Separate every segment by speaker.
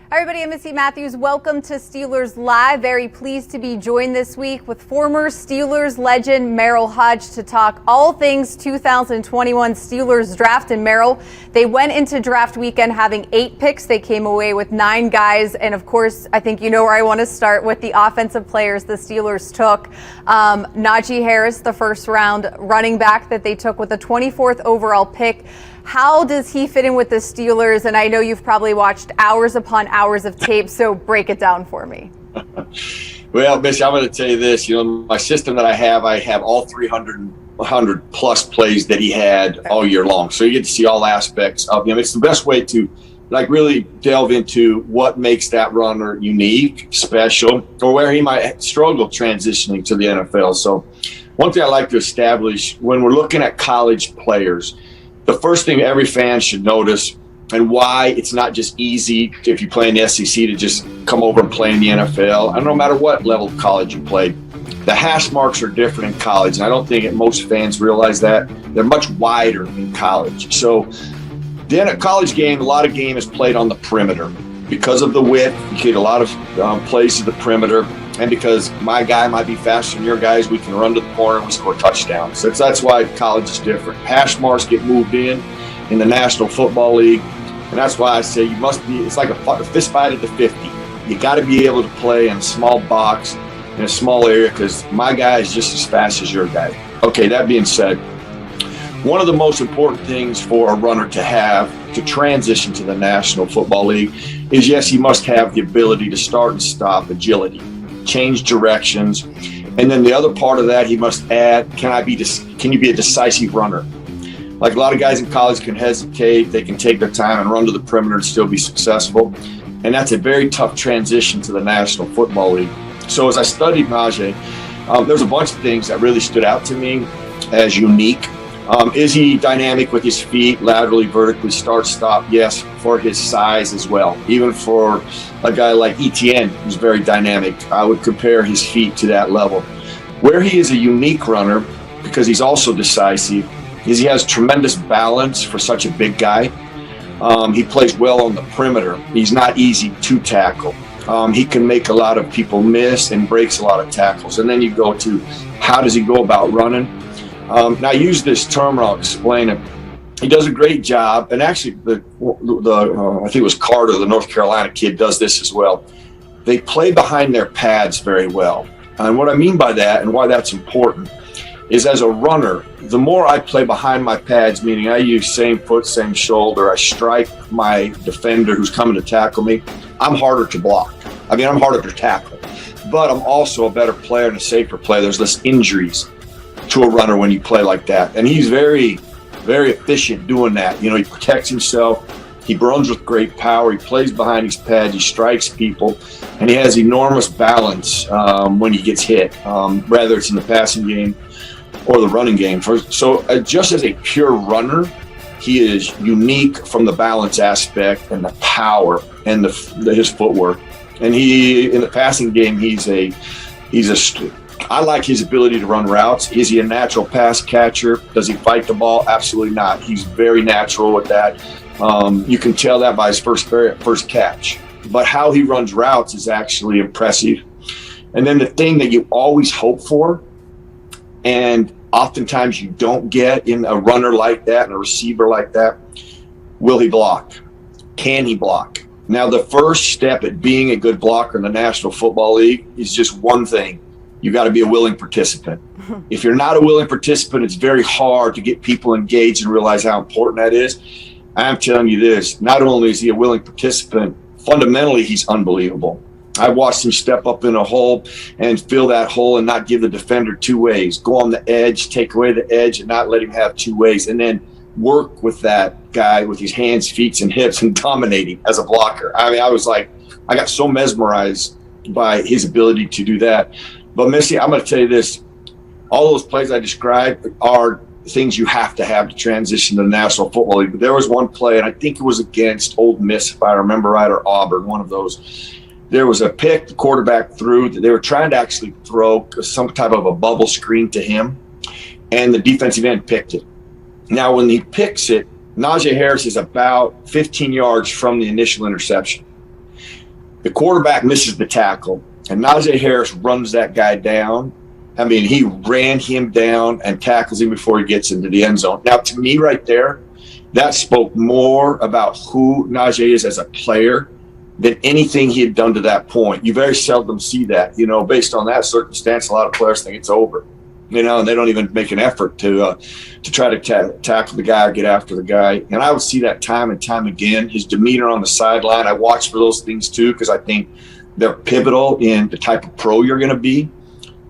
Speaker 1: Hi everybody, I'm Missi Matthews. Welcome to Steelers Live. Very pleased to be joined this week with former Steelers legend Merril Hoge to talk all things 2021 Steelers draft. And Merril, they went into draft weekend having 8 picks. They came away with 9 guys. And of course, I think you know where I want to start with the offensive players the Steelers took. Najee Harris, the first round running back that they took with the 24th overall pick. How does he fit in with the Steelers? And I know you've probably watched hours upon hours of tape, so break it down for me.
Speaker 2: Well, Missi, I'm going to tell you this. My system that I have all 300 plus plays that he had all year long. So you get to see all aspects of him. It's the best way to really delve into what makes that runner unique, special, or where he might struggle transitioning to the NFL. So one thing I like to establish when we're looking at college players, the first thing every fan should notice, and why it's not just easy if you play in the SEC to just come over and play in the NFL, and no matter what level of college you played, the hash marks are different in college, and I don't think most fans realize that. They're much wider in college. So then a college game, a lot of game is played on the perimeter. Because of the width, you get a lot of plays to the perimeter, and because my guy might be faster than your guys, we can run to the corner and we score touchdowns. So that's why college is different. Hash marks get moved in the National Football League, and that's why I say you must be. It's like a fist fight at the 50. You got to be able to play in a small box, in a small area, because my guy is just as fast as your guy. Okay, that being said, one of the most important things for a runner to have to transition to the National Football League is, yes, he must have the ability to start and stop, agility, change directions, and then the other part of that he must add, can you be a decisive runner? Like a lot of guys in college can hesitate, they can take their time and run to the perimeter and still be successful, and that's a very tough transition to the National Football League. So as I studied Najee, there's a bunch of things that really stood out to me as unique. Is he dynamic with his feet, laterally, vertically, start, stop? Yes, for his size as well. Even for a guy like Etienne, who's very dynamic, I would compare his feet to that level. Where he is a unique runner, because he's also decisive, is he has tremendous balance for such a big guy. He plays well on the perimeter. He's not easy to tackle. He can make a lot of people miss and breaks a lot of tackles. And then you go to how does he go about running? Now I use this term and I'll explain it. He does a great job, and actually I think it was Carter, the North Carolina kid, does this as well. They play behind their pads very well. And what I mean by that and why that's important is, as a runner, the more I play behind my pads, meaning I use same foot, same shoulder, I strike my defender who's coming to tackle me, I'm harder to block. I'm harder to tackle. But I'm also a better player and a safer player. There's less injuries to a runner when you play like that. And he's very, very efficient doing that. He protects himself. He runs with great power. He plays behind his pads. He strikes people. And he has enormous balance when he gets hit, whether it's in the passing game or the running game. So just as a pure runner, he is unique from the balance aspect and the power and his footwork. And in the passing game, I like his ability to run routes. Is he a natural pass catcher? Does he fight the ball? Absolutely not. He's very natural with that. You can tell that by his first catch. But how he runs routes is actually impressive. And then the thing that you always hope for, and oftentimes you don't get in a runner like that and a receiver like that, will he block? Can he block? Now, the first step at being a good blocker in the National Football League is just one thing. You got to be a willing participant. If you're not a willing participant, it's very hard to get people engaged and realize how important that is. I'm telling you this, not only is he a willing participant, fundamentally he's unbelievable. I watched him step up in a hole and fill that hole and not give the defender 2 ways. Go on the edge, take away the edge, and not let him have 2 ways. And then work with that guy with his hands, feet, and hips and dominating as a blocker. I got so mesmerized by his ability to do that. But Missi, I'm going to tell you this. All those plays I described are things you have to transition to the National Football League. But there was one play, and I think it was against Ole Miss, if I remember right, or Auburn, one of those. There was a pick the quarterback threw. They were trying to actually throw some type of a bubble screen to him, and the defensive end picked it. Now, when he picks it, Najee Harris is about 15 yards from the initial interception. the quarterback misses the tackle, and Najee Harris runs that guy down. I mean, he ran him down and tackles him before he gets into the end zone. Now, to me right there, that spoke more about who Najee is as a player than anything he had done to that point. You very seldom see that. You know, based on that circumstance, a lot of players think it's over, you know, and they don't even make an effort to try to tackle the guy or get after the guy. And I would see that time and time again. His demeanor on the sideline, I watch for those things too, because I think they're pivotal in the type of pro you're going to be.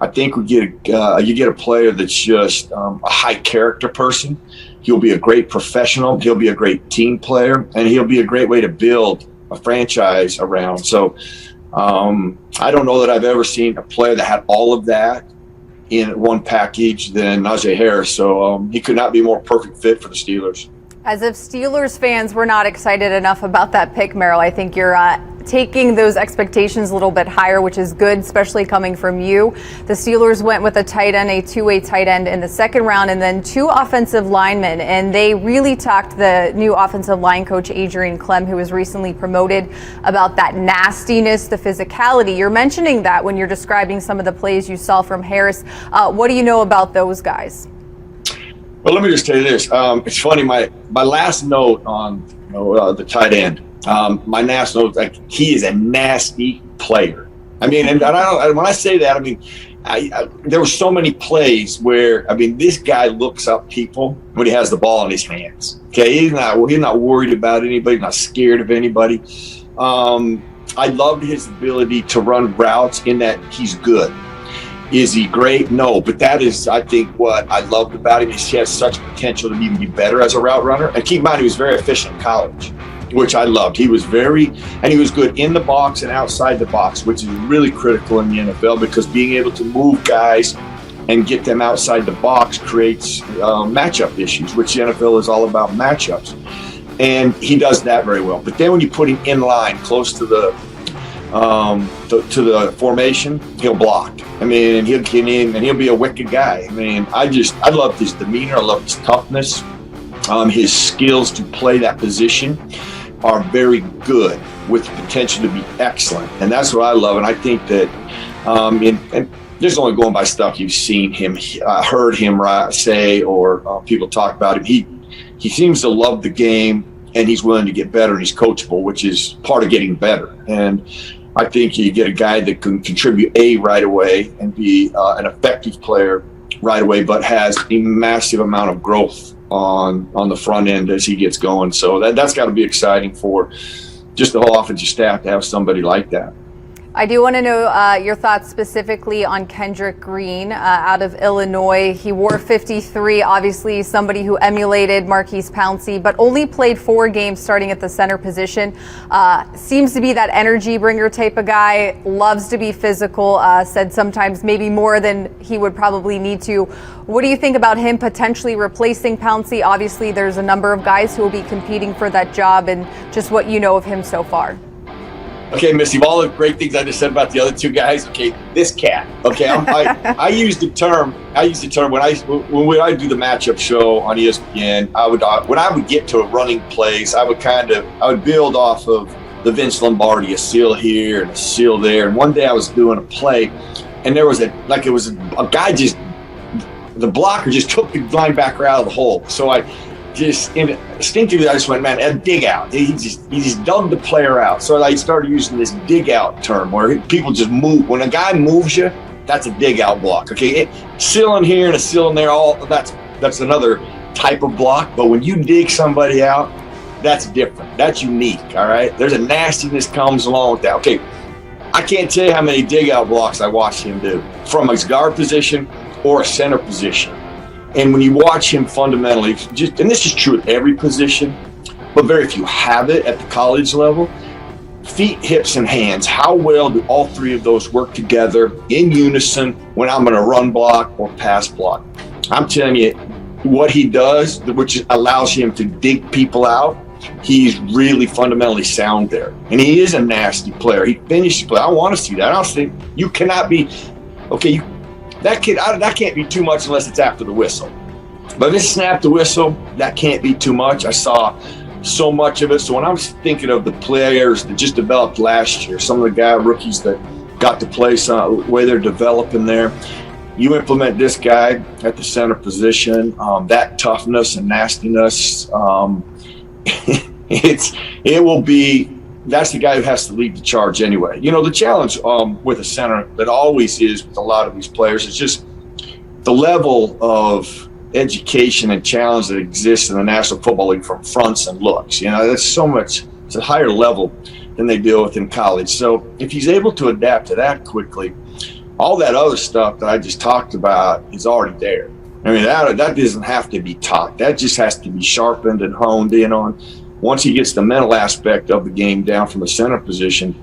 Speaker 2: I think you get a player that's just a high character person. He'll be a great professional. He'll be a great team player, and he'll be a great way to build a franchise around. So I don't know that I've ever seen a player that had all of that in one package than Najee Harris. So he could not be a more perfect fit for the Steelers.
Speaker 1: As if Steelers fans were not excited enough about that pick, Merril, I think you're taking those expectations a little bit higher, which is good, especially coming from you. The Steelers went with a tight end, a two-way tight end in the second round, and then 2 offensive linemen. And they really talked the new offensive line coach, Adrian Clem, who was recently promoted, about that nastiness, the physicality. You're mentioning that when you're describing some of the plays you saw from Harris. What do you know about those guys?
Speaker 2: Well, let me just tell you this. It's funny. My last note on the tight end. My last note, like, he is a nasty player. I mean, and when I say that, I mean, there were so many plays where, I mean, this guy looks up people when he has the ball in his hands. Okay, he's not worried about anybody, not scared of anybody. I loved his ability to run routes in that he's good. Is he great? No, but that is, I think, what I loved about him. He has such potential to even be better as a route runner. And keep in mind, he was very efficient in college, which I loved. He was he was good in the box and outside the box, which is really critical in the NFL, because being able to move guys and get them outside the box creates matchup issues, which the NFL is all about, matchups. And he does that very well. But then when you put him in line close to the formation, he'll block. I mean, and he'll get in and he'll be a wicked guy. I mean, I loved his demeanor. I loved his toughness. His skills to play that position are very good, with potential to be excellent. And that's what I love. And I think that, and just only going by stuff you've seen him, heard him say, or people talk about him, he seems to love the game, and he's willing to get better, and he's coachable, which is part of getting better. And I think you get a guy that can contribute right away and be an effective player right away, but has a massive amount of growth on the front end as he gets going. So that's got to be exciting for just the whole offensive staff to have somebody like that.
Speaker 1: I do want to know your thoughts specifically on Kendrick Green out of Illinois. He wore 53, obviously somebody who emulated Maurkice Pouncey, but only played 4 games starting at the center position. Seems to be that energy bringer type of guy, loves to be physical, said sometimes maybe more than he would probably need to. What do you think about him potentially replacing Pouncey? Obviously, there's a number of guys who will be competing for that job, and just what you know of him so far.
Speaker 2: Okay, Missy, of all the great things I just said about the other 2 guys, okay, this cat. Okay, I use the term when I do the matchup show on ESPN. When I would get to a running place, I would build off of the Vince Lombardi, a seal here and a seal there. And one day I was doing a play, and there was a guy the blocker just took the linebacker out of the hole. So instinctively, I just went, man, a dig out. He just dug the player out. So I started using this dig out term, where people just move. When a guy moves you, that's a dig out block. Okay, sealing here and a sealing there, that's another type of block. But when you dig somebody out, that's different. That's unique. All right, there's a nastiness comes along with that. Okay, I can't tell you how many dig out blocks I watched him do from his guard position or a center position. And when you watch him fundamentally, and this is true at every position, but very few have it at the college level, feet, hips, and hands. How well do all 3 of those work together in unison when I'm going to run block or pass block? I'm telling you, what he does, which allows him to dig people out, he's really fundamentally sound there. And he is a nasty player. He finishes play. I want to see that. I don't think you cannot be, okay, that can't be too much unless it's after the whistle. But if it's snap the whistle, that can't be too much. I saw so much of it. So when I was thinking of the players that just developed last year, some of the rookies that got to play, some the way they're developing there, you implement this guy at the center position, that toughness and nastiness, that's the guy who has to lead the charge anyway. The challenge with a center that always is with a lot of these players is just the level of education and challenge that exists in the National Football League from fronts and looks. That's so much, it's a higher level than they deal with in college. So if he's able to adapt to that quickly, all that other stuff that I just talked about is already there. I mean, that doesn't have to be taught. That just has to be sharpened and honed in on. Once he gets the mental aspect of the game down from the center position,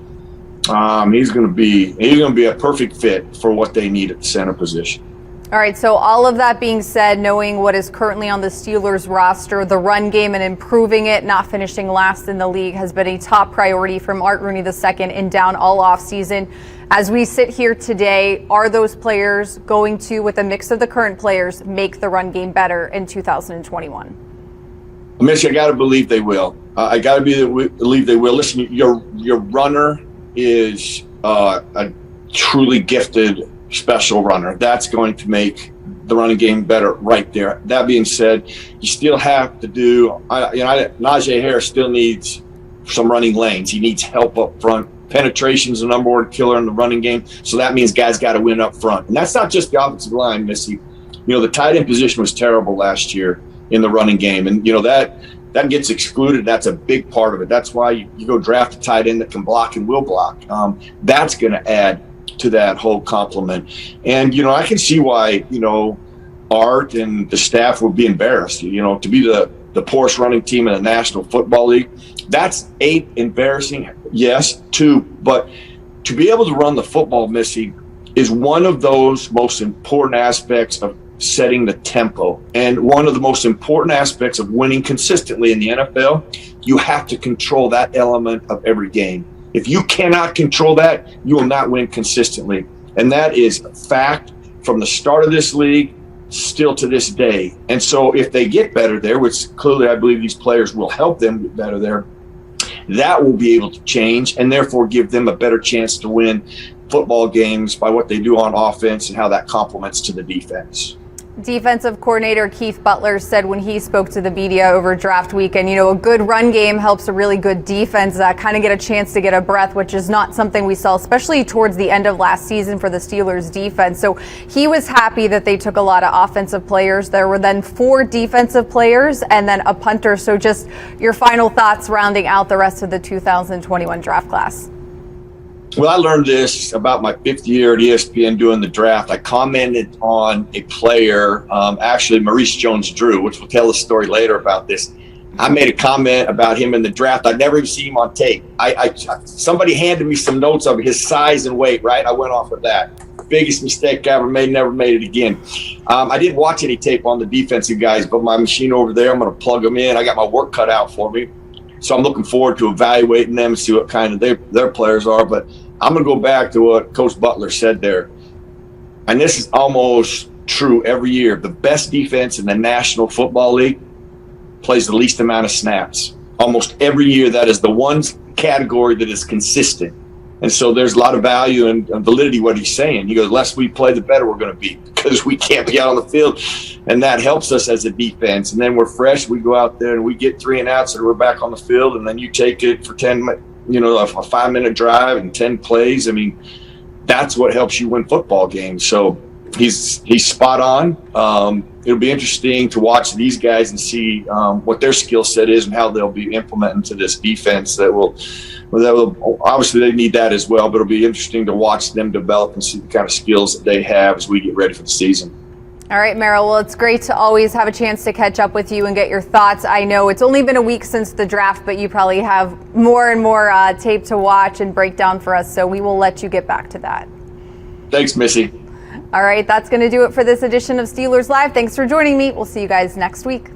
Speaker 2: he's going to be a perfect fit for what they need at the center position.
Speaker 1: All right, so all of that being said, knowing what is currently on the Steelers roster, the run game and improving it, not finishing last in the league, has been a top priority from Art Rooney II in down all offseason. As we sit here today, are those players going to, with a mix of the current players, make the run game better in 2021?
Speaker 2: Missi, I got to believe they will. I got to believe they will. Listen, your runner is a truly gifted, special runner. That's going to make the running game better right there. That being said, you still have to do, Najee Harris still needs some running lanes. He needs help up front. Penetration is the number one killer in the running game. So that means guys got to win up front. And that's not just the offensive line, Missi. The tight end position was terrible last year in the running game. And, that gets excluded. That's a big part of it. That's why you go draft a tight end that can block and will block. That's going to add to that whole complement. And, I can see why, Art and the staff would be embarrassed, to be the poorest running team in the National Football League. That's embarrassing. Yes, but to be able to run the football, Missi, is one of those most important aspects of setting the tempo. And one of the most important aspects of winning consistently in the NFL, you have to control that element of every game. If you cannot control that, you will not win consistently. And that is a fact from the start of this league still to this day. And so if they get better there, which clearly I believe these players will help them get better there, that will be able to change and therefore give them a better chance to win football games by what they do on offense and how that complements to the defense.
Speaker 1: Defensive coordinator Keith Butler said when he spoke to the media over draft weekend, a good run game helps a really good defense kind of get a chance to get a breath, which is not something we saw, especially towards the end of last season for the Steelers defense. So he was happy that they took a lot of offensive players. There were then 4 defensive players and then a punter. So just your final thoughts rounding out the rest of the 2021 draft class.
Speaker 2: Well, I learned this about my 5th year at ESPN doing the draft. I commented on a player, actually Maurice Jones-Drew, which we'll tell the story later about this. I made a comment about him in the draft. I'd never even seen him on tape. Somebody handed me some notes of his size and weight, right? I went off of that. Biggest mistake I ever made, never made it again. I didn't watch any tape on the defensive guys, but my machine over there, I'm going to plug them in. I got my work cut out for me. So I'm looking forward to evaluating them and see what kind of their players are. But I'm going to go back to what Coach Butler said there. And this is almost true every year. The best defense in the National Football League plays the least amount of snaps. Almost every year, that is the one category that is consistent. And so there's a lot of value and validity what he's saying. He goes, the less we play, the better we're going to be because we can't be out on the field. And that helps us as a defense. And then we're fresh. We go out there and we get 3 and outs and we're back on the field. And then you take it for 10 minutes. A 5-minute drive and 10 plays. I mean, that's what helps you win football games. So he's spot on. It'll be interesting to watch these guys and see what their skill set is and how they'll be implementing to this defense. That will obviously they need that as well, but it'll be interesting to watch them develop and see the kind of skills that they have as we get ready for the season.
Speaker 1: All right, Merril. Well, it's great to always have a chance to catch up with you and get your thoughts. I know it's only been a week since the draft, but you probably have more and more tape to watch and break down for us, so we will let you get back to that.
Speaker 2: Thanks, Missi.
Speaker 1: All right, that's going to do it for this edition of Steelers Live. Thanks for joining me. We'll see you guys next week.